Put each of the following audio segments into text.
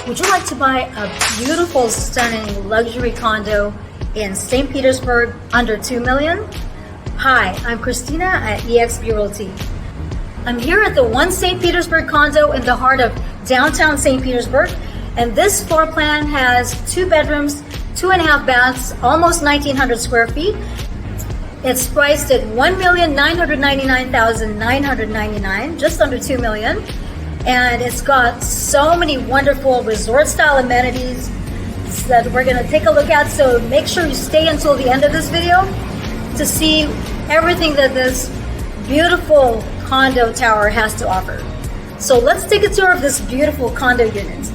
Would you like to buy a beautiful, stunning luxury condo in St. Petersburg under $2 million? Hi, I'm Christina at EXP Realty. I'm here at the One St. Petersburg condo in the heart of downtown St. Petersburg, and this floor plan has 2 bedrooms, 2.5 baths, almost 1,900 square feet. It's priced at $1,999,999, just under $2 million. And it's got so many wonderful resort-style amenities that we're going to take a look at. So make sure you stay until the end of this video to see everything that this beautiful condo tower has to offer. So let's take a tour of this beautiful condo unit.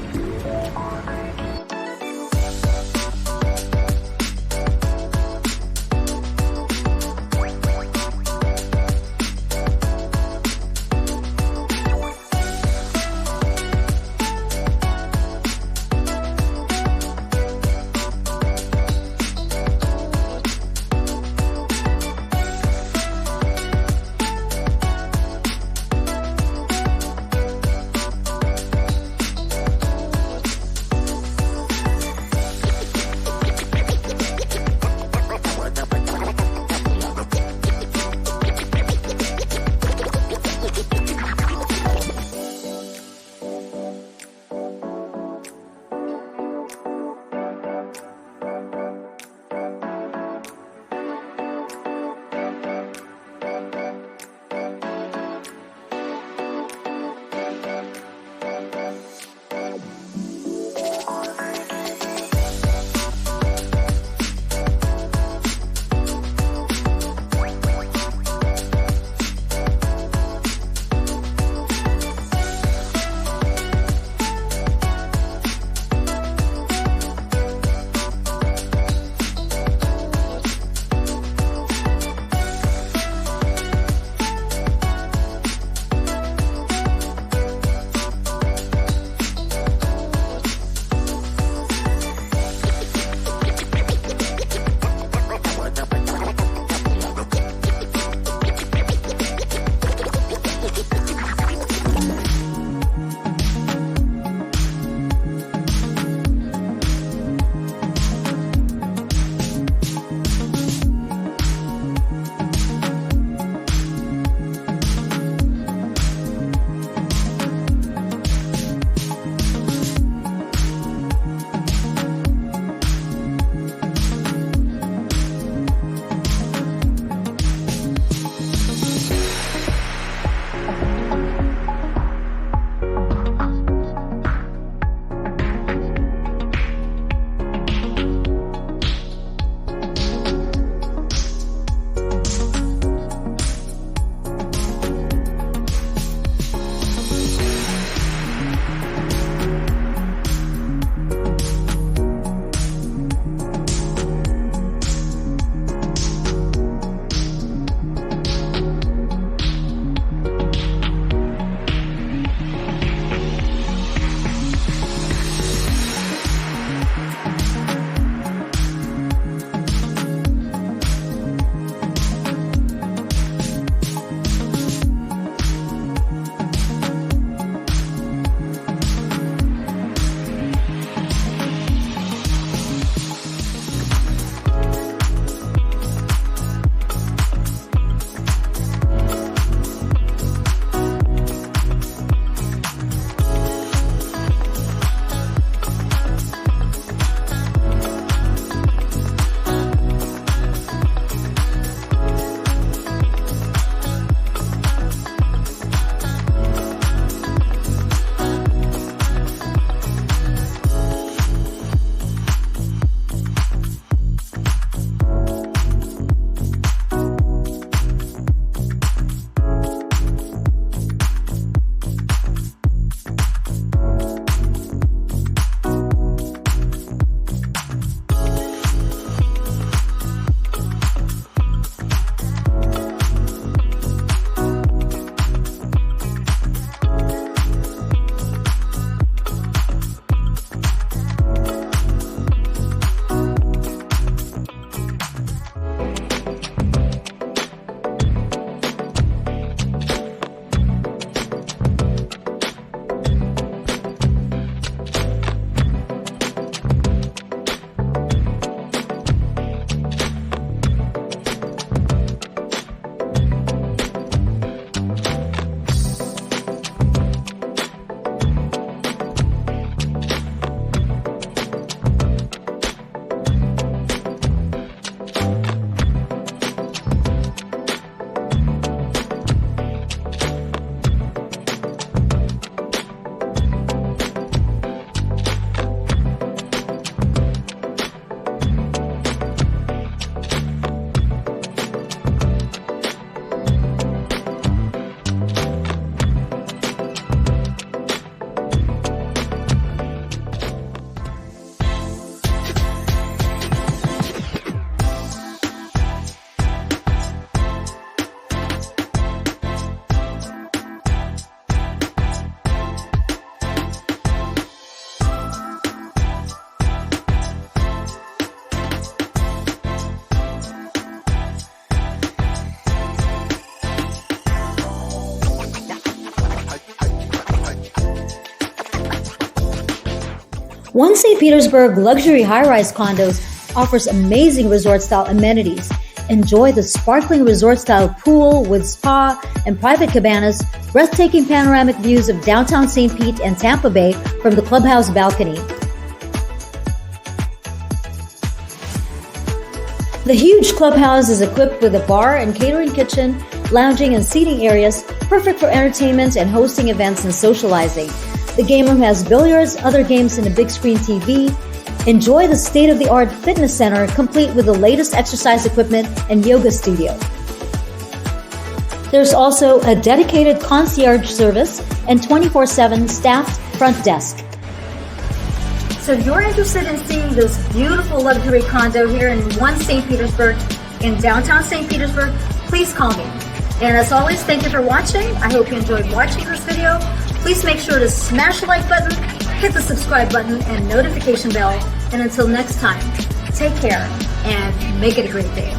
One St. Petersburg luxury high-rise condos offers amazing resort-style amenities. Enjoy the sparkling resort-style pool with spa and private cabanas, breathtaking panoramic views of downtown St. Pete and Tampa Bay from the clubhouse balcony. The huge clubhouse is equipped with a bar and catering kitchen, lounging and seating areas, perfect for entertainment and hosting events and socializing. The game room has billiards, other games, and a big screen TV. Enjoy the state-of-the-art fitness center, complete with the latest exercise equipment and yoga studio. There's also a dedicated concierge service and 24/7 staffed front desk. So if you're interested in seeing this beautiful luxury condo here in One St. Petersburg, in downtown St. Petersburg, please call me. And as always, thank you for watching. I hope you enjoyed watching this video. Please make sure to smash the like button, hit the subscribe button and notification bell. And until next time, take care and make it a great day.